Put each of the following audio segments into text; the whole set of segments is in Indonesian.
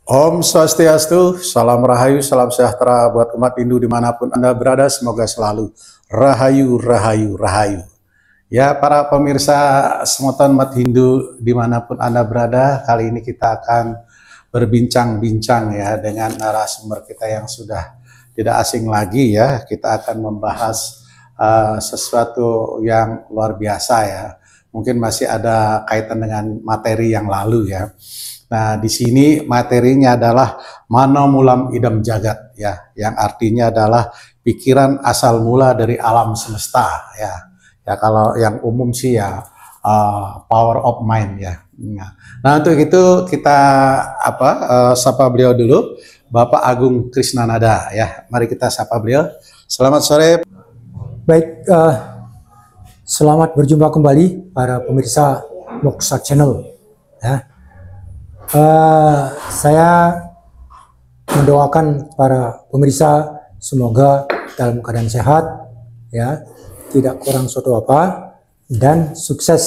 Om Swastiastu, salam rahayu, salam sejahtera buat umat Hindu dimanapun Anda berada, semoga selalu rahayu, rahayu, rahayu. Ya, para pemirsa semutan umat Hindu dimanapun Anda berada, kali ini kita akan berbincang-bincang ya dengan narasumber kita yang sudah tidak asing lagi ya. Kita akan membahas sesuatu yang luar biasa ya. Mungkin masih ada kaitan dengan materi yang lalu ya. Nah, di sini materinya adalah Mano Mulam Idam Jagat ya, yang artinya adalah pikiran asal mula dari alam semesta ya. Ya kalau yang umum sih ya power of mind ya. Nah, untuk itu kita sapa beliau dulu, Bapak Agung Krisnanada ya. Mari kita sapa beliau. Selamat sore. Baik, selamat berjumpa kembali para pemirsa Moksa Channel ya. Saya mendoakan para pemirsa semoga dalam keadaan sehat ya, tidak kurang suatu apa, dan sukses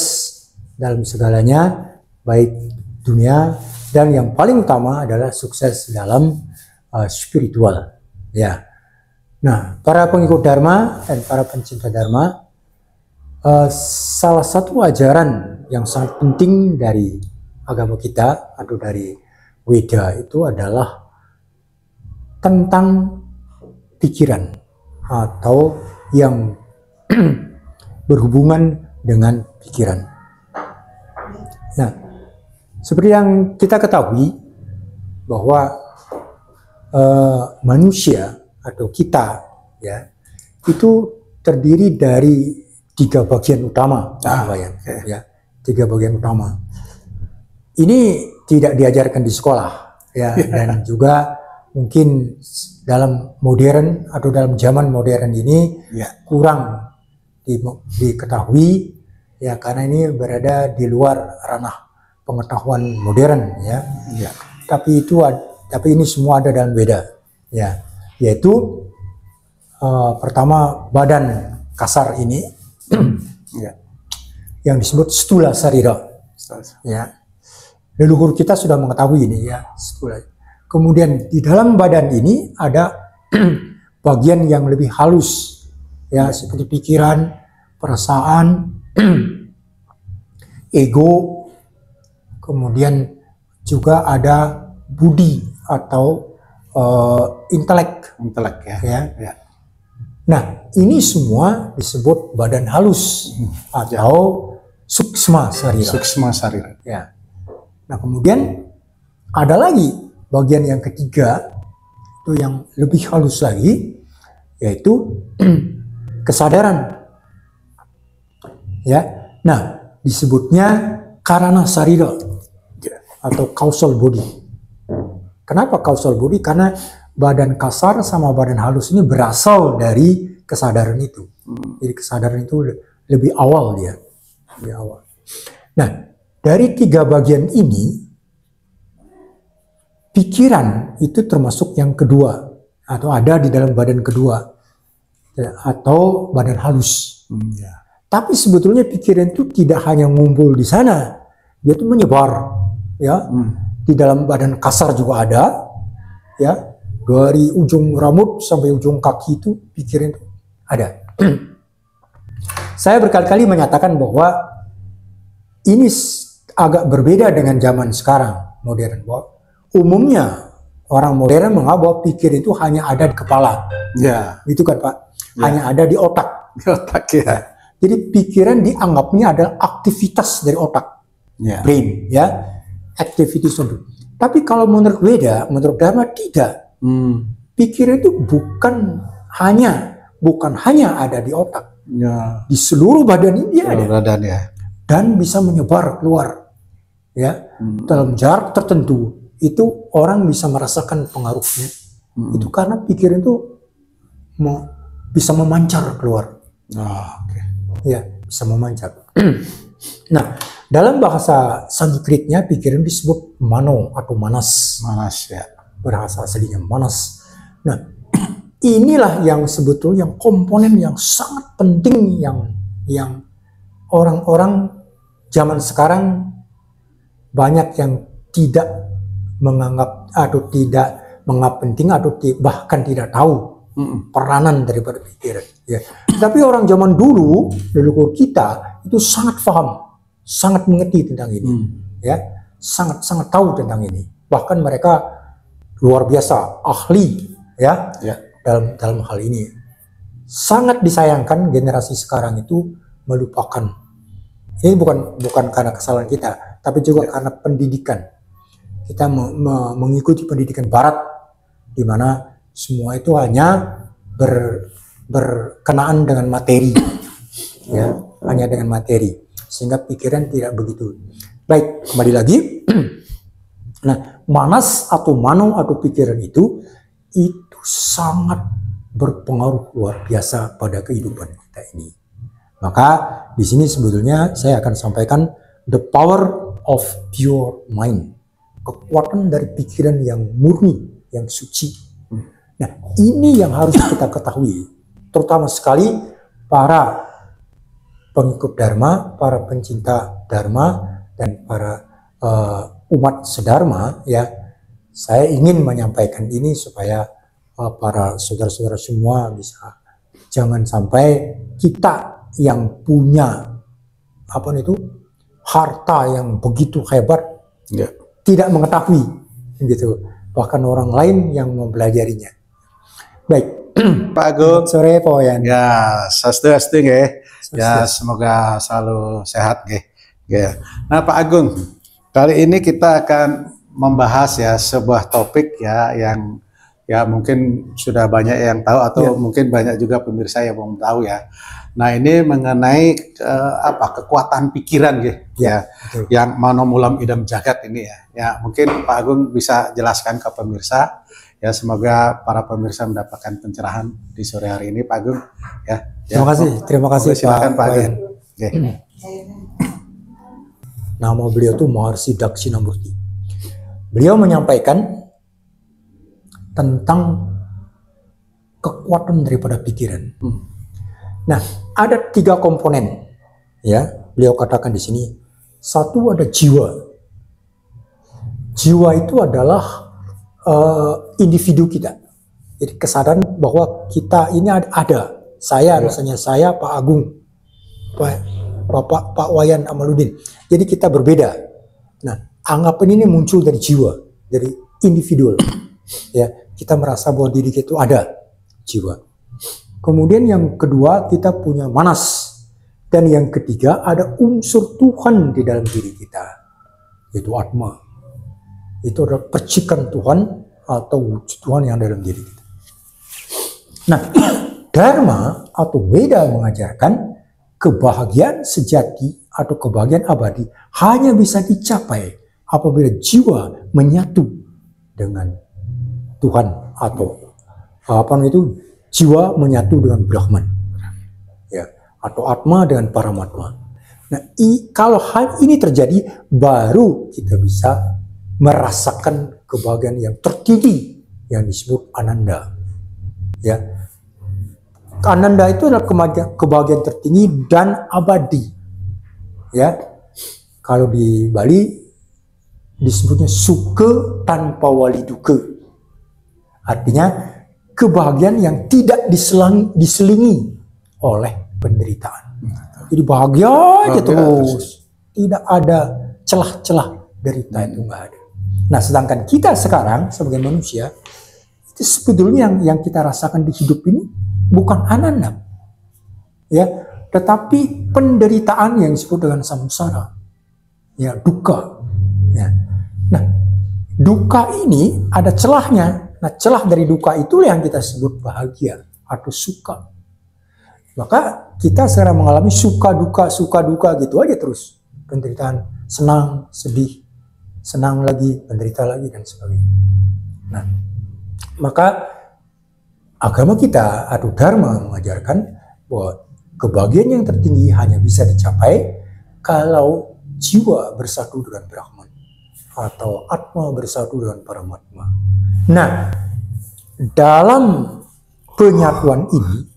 dalam segalanya, baik dunia dan yang paling utama adalah sukses dalam spiritual ya. Nah, para pengikut Dharma dan para pencinta Dharma, salah satu ajaran yang sangat penting dari agama kita atau dari Weda itu adalah tentang pikiran atau yang berhubungan dengan pikiran. Nah, seperti yang kita ketahui bahwa manusia atau kita ya itu terdiri dari tiga bagian utama, ya, tiga bagian utama. Ini tidak diajarkan di sekolah ya, dan juga mungkin dalam modern atau dalam zaman modern ini kurang diketahui ya, karena ini berada di luar ranah pengetahuan modern ya. Tapi ini semua ada dalam Weda ya, yaitu pertama badan kasar ini yang disebut stula sarira ya. Leluhur kita sudah mengetahui ini ya, stula. Kemudian di dalam badan ini ada bagian yang lebih halus ya, seperti pikiran, perasaan, ego, kemudian juga ada budi atau intelek ya. Nah, ini semua disebut badan halus atau suksma sarira. Ya. Nah, kemudian ada lagi bagian yang ketiga itu yang lebih halus lagi, yaitu kesadaran. Ya. Nah, disebutnya karana sarira atau causal body. Kenapa causal body? Karena badan kasar sama badan halus ini berasal dari kesadaran itu. Jadi kesadaran itu lebih awal dia. Lebih awal. Nah, dari tiga bagian ini, pikiran itu termasuk yang kedua, atau ada di dalam badan kedua, atau badan halus. Tapi sebetulnya pikiran itu tidak hanya ngumpul di sana, dia itu menyebar, ya. Di dalam badan kasar juga ada, ya. Dari ujung rambut sampai ujung kaki itu pikiran itu ada. Saya berkali-kali menyatakan bahwa ini agak berbeda dengan zaman sekarang modern. Umumnya orang modern menganggap bahwa pikir itu hanya ada di kepala, itu kan Pak, hanya ada di otak. Ya. Jadi pikiran dianggapnya adalah aktivitas dari otak, brain, ya, activities of. Tapi kalau menurut Weda, menurut Dharma tidak. Pikiran itu bukan hanya ada di otak, di seluruh badan ini ada. Dan bisa menyebar keluar. Ya, dalam jarak tertentu itu orang bisa merasakan pengaruhnya. Itu karena pikiran itu bisa memancar keluar. Ya, bisa memancar. Nah, dalam bahasa Sanskritnya pikiran disebut mano atau manas. Manas ya. Bahasa aslinya manas. Nah, inilah yang sebetulnya komponen yang sangat penting yang orang-orang zaman sekarang banyak yang tidak menganggap atau tidak menganggap penting atau bahkan tidak tahu peranan daripada pikiran. Ya. Tapi orang zaman dulu, leluhur kita itu sangat paham, sangat mengerti tentang ini, ya, sangat tahu tentang ini. Bahkan mereka luar biasa ahli, ya, dalam hal ini. Sangat disayangkan generasi sekarang itu melupakan. Ini bukan karena kesalahan kita, tapi juga karena pendidikan. Kita mengikuti pendidikan Barat, di mana semua itu hanya berkenaan dengan materi, ya, hanya dengan materi, sehingga pikiran tidak begitu. Baik, kembali lagi. Nah, manas atau mano atau pikiran itu sangat berpengaruh luar biasa pada kehidupan kita ini. Maka di sini sebetulnya saya akan sampaikan the power of pure mind, kekuatan dari pikiran yang murni, yang suci. Nah, ini yang harus kita ketahui, terutama sekali para pengikut Dharma, para pencinta Dharma, dan para umat sedharma. Ya, saya ingin menyampaikan ini supaya para saudara-saudara semua bisa, jangan sampai kita yang punya harta yang begitu hebat tidak mengetahui, gitu, bahkan orang lain yang mempelajarinya. Baik, Pak Agung. Sore Pak Wayan. Ya, sastu nggih. Ya, semoga selalu sehat nggih. Ya. Nah, Pak Agung, kali ini kita akan membahas ya sebuah topik ya yang ya mungkin sudah banyak yang tahu atau mungkin banyak juga pemirsa yang belum tahu ya. Nah, ini mengenai kekuatan pikiran ya, yang manomulam idam jagat ini ya. Ya, mungkin Pak Agung bisa jelaskan ke pemirsa ya, semoga para pemirsa mendapatkan pencerahan di sore hari ini, Pak Agung ya. Terima kasih silakan Pak Agung. Nama beliau itu Maharshi Dakshinamurti. Beliau menyampaikan tentang kekuatan daripada pikiran. Nah, ada 3 komponen, ya. Beliau katakan di sini. Satu, ada jiwa. Jiwa itu adalah individu kita. Jadi kesadaran bahwa kita ini ada. Saya, misalnya saya, Pak Agung, Pak Wayan Amaluddin. Jadi kita berbeda. Nah, anggapan ini muncul dari jiwa, dari individual. Ya, kita merasa bahwa diri kita itu ada jiwa. Kemudian yang kedua, kita punya manas. Dan yang ketiga, ada unsur Tuhan di dalam diri kita, yaitu Atma. Itu adalah percikan Tuhan atau wujud Tuhan yang ada dalam diri kita. Nah, Dharma atau Weda mengajarkan kebahagiaan sejati atau kebahagiaan abadi hanya bisa dicapai apabila jiwa menyatu dengan Tuhan, atau jiwa menyatu dengan Brahman, ya, atau Atma dengan Paramatma. Nah, kalau hal ini terjadi, baru kita bisa merasakan kebahagiaan yang tertinggi yang disebut Ananda. Ya, Ananda itu adalah kebahagiaan tertinggi dan abadi. Ya, kalau di Bali disebutnya suka tanpa wali duka. Artinya kebahagiaan yang tidak diselingi oleh penderitaan. Jadi bahagia aja terus. Tidak ada celah-celah derita, itu nggak ada. Nah, sedangkan kita sekarang sebagai manusia, itu sebetulnya yang kita rasakan di hidup ini bukan ananda, ya, tetapi penderitaan yang disebut dengan samsara, ya, duka. Ya. Nah, duka ini ada celahnya. Nah, celah dari duka itulah yang kita sebut bahagia atau suka. Maka kita sekarang mengalami suka duka gitu aja terus. Penderitaan, senang, sedih, senang lagi, penderita lagi, dan sebagainya. Nah, maka agama kita atau Dharma mengajarkan bahwa kebahagiaan yang tertinggi hanya bisa dicapai kalau jiwa bersatu dengan Brahman atau Atma bersatu dengan Paramatma. Nah, dalam penyatuan ini,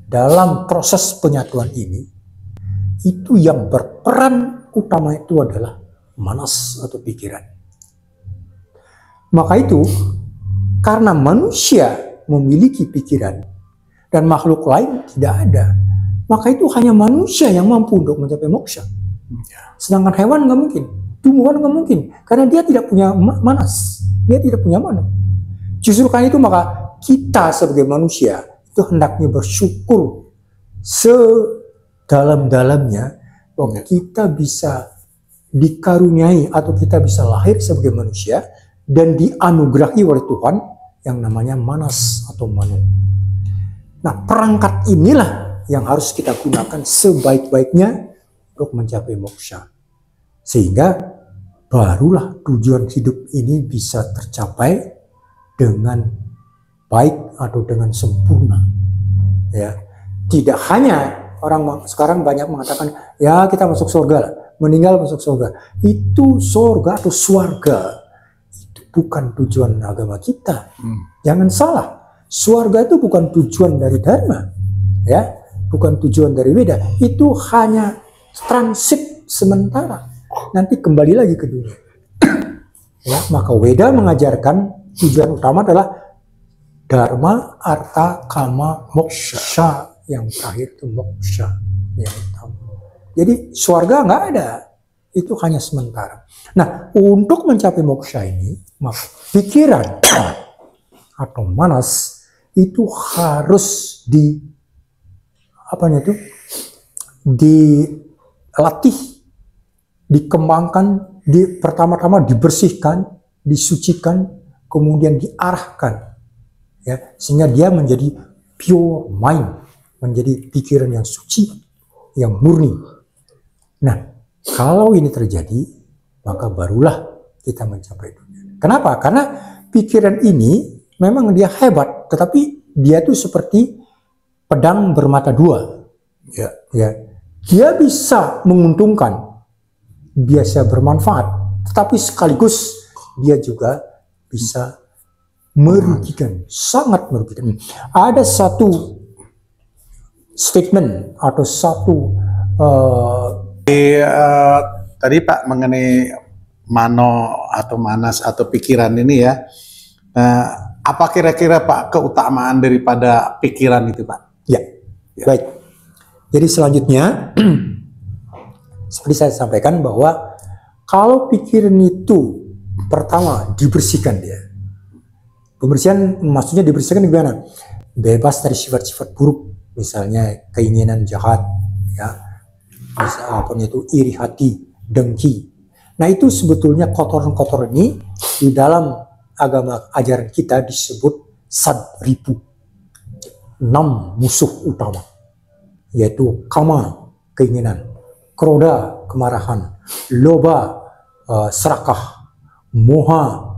dalam proses penyatuan ini, itu yang berperan utama itu adalah manas atau pikiran. Maka itu karena manusia memiliki pikiran dan makhluk lain tidak ada, maka itu hanya manusia yang mampu untuk mencapai moksha. Sedangkan hewan nggak mungkin, tumbuhan nggak mungkin, karena dia tidak punya manas, dia tidak punya mana. Justru karena itu maka kita sebagai manusia itu hendaknya bersyukur sedalam-dalamnya bahwa kita bisa dikaruniai atau kita bisa lahir sebagai manusia dan dianugerahi oleh Tuhan yang namanya manas atau manu. Nah, perangkat inilah yang harus kita gunakan sebaik-baiknya untuk mencapai moksha. Sehingga barulah tujuan hidup ini bisa tercapai dengan baik atau dengan sempurna. Ya, tidak hanya orang sekarang banyak mengatakan, ya kita masuk surga lah, meninggal masuk surga. Itu surga atau swarga. Bukan tujuan agama kita. Jangan salah. Swarga itu bukan tujuan dari dharma. Ya, bukan tujuan dari Weda. Itu hanya transit sementara. Nanti kembali lagi ke dunia. Ya, maka Weda mengajarkan tujuan utama adalah dharma, artha, kama, moksha. Yang terakhir itu moksha. Yang utama. Jadi swarga nggak ada. Itu hanya sementara. Nah, untuk mencapai moksha ini, maka pikiran atau manas itu harus dilatih, dikembangkan, pertama-tama dibersihkan, disucikan, kemudian diarahkan, ya, sehingga dia menjadi pure mind, menjadi pikiran yang suci, yang murni. Nah, kalau ini terjadi, maka barulah kita mencapai dunia. Kenapa? Karena pikiran ini memang dia hebat, tetapi dia itu seperti pedang bermata dua. Ya. Dia bisa menguntungkan, biasa bermanfaat, tetapi sekaligus dia juga bisa merugikan, sangat merugikan. Ada satu statement atau satu tadi Pak mengenai mano atau manas atau pikiran ini ya, apa kira-kira Pak keutamaan daripada pikiran itu Pak? Ya. Baik. Jadi selanjutnya seperti saya sampaikan bahwa kalau pikiran itu pertama dibersihkan dia. Pembersihan maksudnya dibersihkan gimana? Bebas dari sifat-sifat buruk, misalnya keinginan jahat, ya. Misalnya itu iri hati, dengki. Nah, itu sebetulnya kotoran-kotoran ini di dalam agama ajaran kita disebut sadripu. 6 musuh utama, yaitu kama, keinginan, kroda, kemarahan, loba, serakah, moha,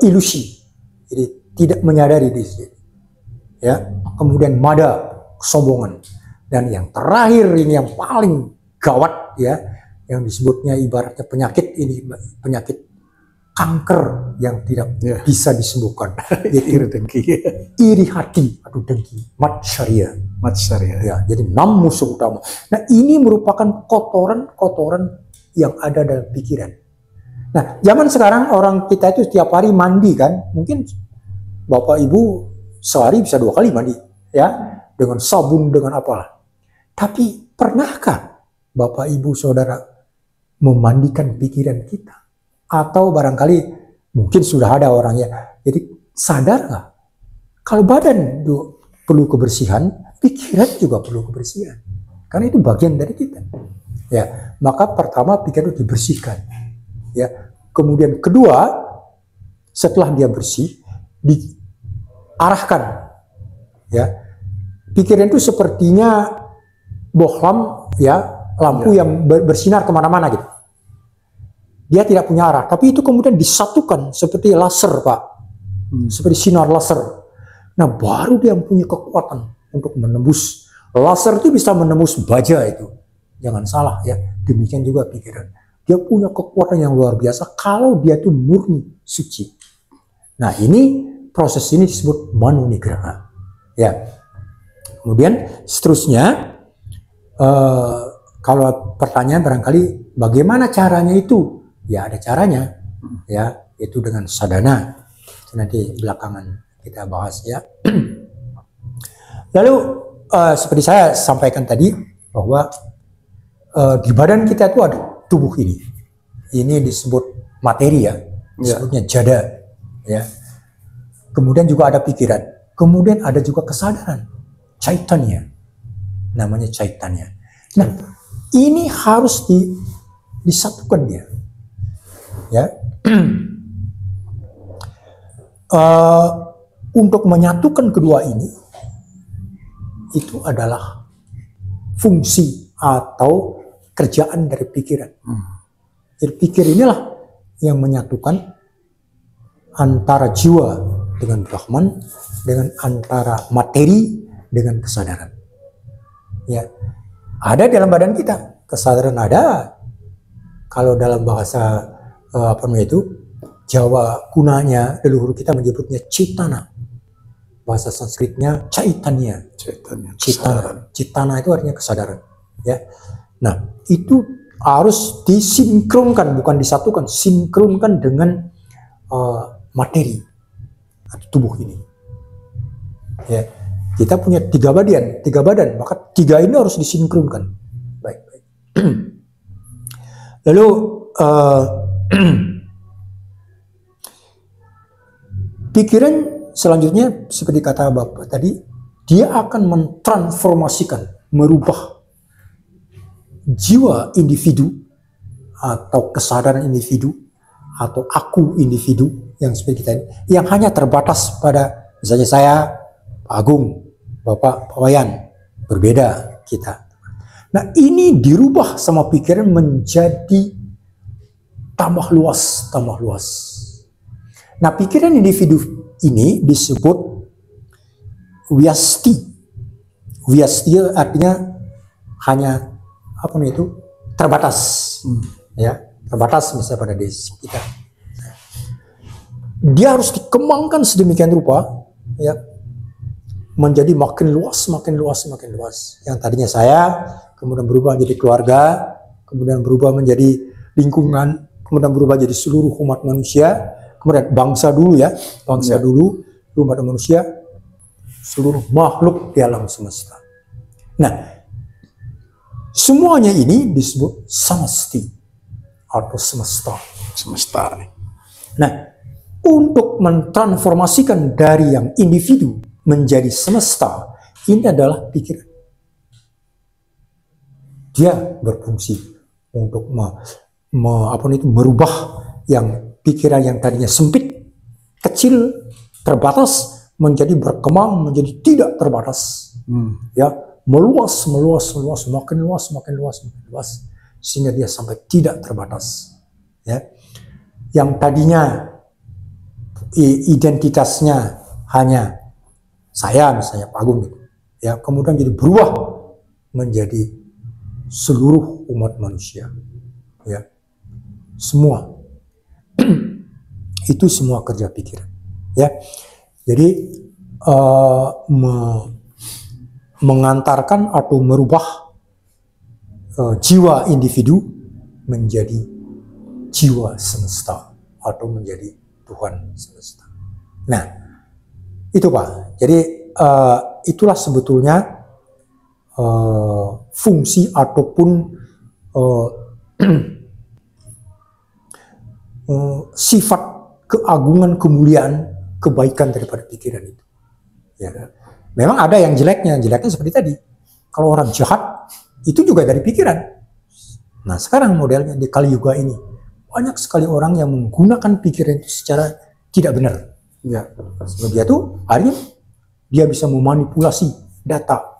ilusi, jadi tidak menyadari diri sendiri, ya. Kemudian mada, kesombongan, dan yang terakhir ini yang paling gawat, ya, yang disebutnya ibaratnya penyakit ini, penyakit kanker yang tidak bisa disembuhkan, yaitu iri hati atau dengki, matsarya. Ya, jadi 6 musuh utama. Nah, ini merupakan kotoran-kotoran yang ada dalam pikiran. Nah, zaman sekarang orang kita itu setiap hari mandi kan, mungkin Bapak Ibu sehari bisa 2 kali mandi, ya, dengan sabun, dengan apalah. Tapi pernahkah Bapak Ibu Saudara memandikan pikiran kita? Atau barangkali mungkin sudah ada orangnya. Jadi sadar nggak? Kalau badan perlu kebersihan, pikiran juga perlu kebersihan. Karena itu bagian dari kita. Ya, maka pertama pikiran itu dibersihkan. Ya, kemudian kedua, setelah dia bersih, diarahkan. Ya, pikiran itu sepertinya bohlam, ya, lampu yang bersinar kemana-mana gitu. Dia tidak punya arah, tapi itu kemudian disatukan seperti laser, Pak. Seperti sinar laser. Nah, baru dia punya kekuatan untuk menembus. Laser itu bisa menembus baja itu. Jangan salah, ya. Demikian juga pikiran. Dia punya kekuatan yang luar biasa kalau dia itu murni, suci. Nah, ini proses ini disebut manu nigraha. Ya. Kemudian seterusnya, kalau pertanyaan barangkali bagaimana caranya itu Ya ada caranya, ya, itu dengan sadhana. Itu nanti belakangan kita bahas ya. Lalu seperti saya sampaikan tadi bahwa di badan kita itu ada tubuh ini. Ini disebut materi ya, disebutnya jada ya. Kemudian juga ada pikiran, kemudian ada juga kesadaran, caitanya, namanya caitanya. Nah, ini harus disatukan dia, ya. Untuk menyatukan kedua ini, itu adalah fungsi atau kerjaan dari pikiran. Jadi pikir inilah yang menyatukan antara jiwa dengan Brahman, dengan antara materi dengan kesadaran. Ya, ada dalam badan kita kesadaran ada. Kalau dalam bahasa Jawa kunanya leluhur kita menyebutnya citana. Bahasa Sanskritnya caitanya. Citana itu artinya kesadaran. Ya, nah itu harus disinkronkan, bukan disatukan, sinkronkan dengan materi atau tubuh ini. Ya, kita punya tiga badan, maka tiga ini harus disinkronkan. Baik. Lalu pikiran selanjutnya seperti kata Bapak tadi, dia akan mentransformasikan, merubah jiwa individu atau kesadaran individu atau aku individu yang seperti kita ini, yang hanya terbatas pada misalnya saya, Pak Agung, Bapak, Pak Wayan, berbeda kita. Nah ini dirubah sama pikiran menjadi tambah luas. Nah pikiran individu ini disebut vyasti. Vyasti artinya hanya terbatas, ya, terbatas misalnya pada diri kita. Dia harus dikembangkan sedemikian rupa, ya, menjadi makin luas. Yang tadinya saya, kemudian berubah menjadi keluarga, kemudian berubah menjadi lingkungan, kemudian berubah jadi seluruh umat manusia, kemudian bangsa dulu ya, dulu umat manusia, seluruh makhluk di alam semesta. Nah, semuanya ini disebut samasti atau semesta. Nah, untuk mentransformasikan dari yang individu menjadi semesta, ini adalah pikiran. Dia berfungsi untuk merubah yang pikiran yang tadinya sempit, kecil, terbatas, menjadi berkembang, menjadi tidak terbatas. Ya, meluas, makin luas, sehingga dia sampai tidak terbatas. Ya, yang tadinya identitasnya hanya saya, misalnya Pak Agung, gitu, ya, kemudian jadi berubah menjadi seluruh umat manusia, ya, semua. Itu semua kerja pikiran, ya. Jadi mengantarkan atau merubah jiwa individu menjadi jiwa semesta atau menjadi Tuhan semesta. Nah, itu Pak. Jadi itulah sebetulnya fungsi ataupun sifat keagungan, kemuliaan, kebaikan daripada pikiran itu. Ya. Memang ada yang jeleknya seperti tadi. Kalau orang jahat itu juga dari pikiran. Nah sekarang modelnya di Kali Yuga ini banyak sekali orang yang menggunakan pikiran itu secara tidak benar. Ya, sebab dia tuh akhirnya dia bisa memanipulasi data,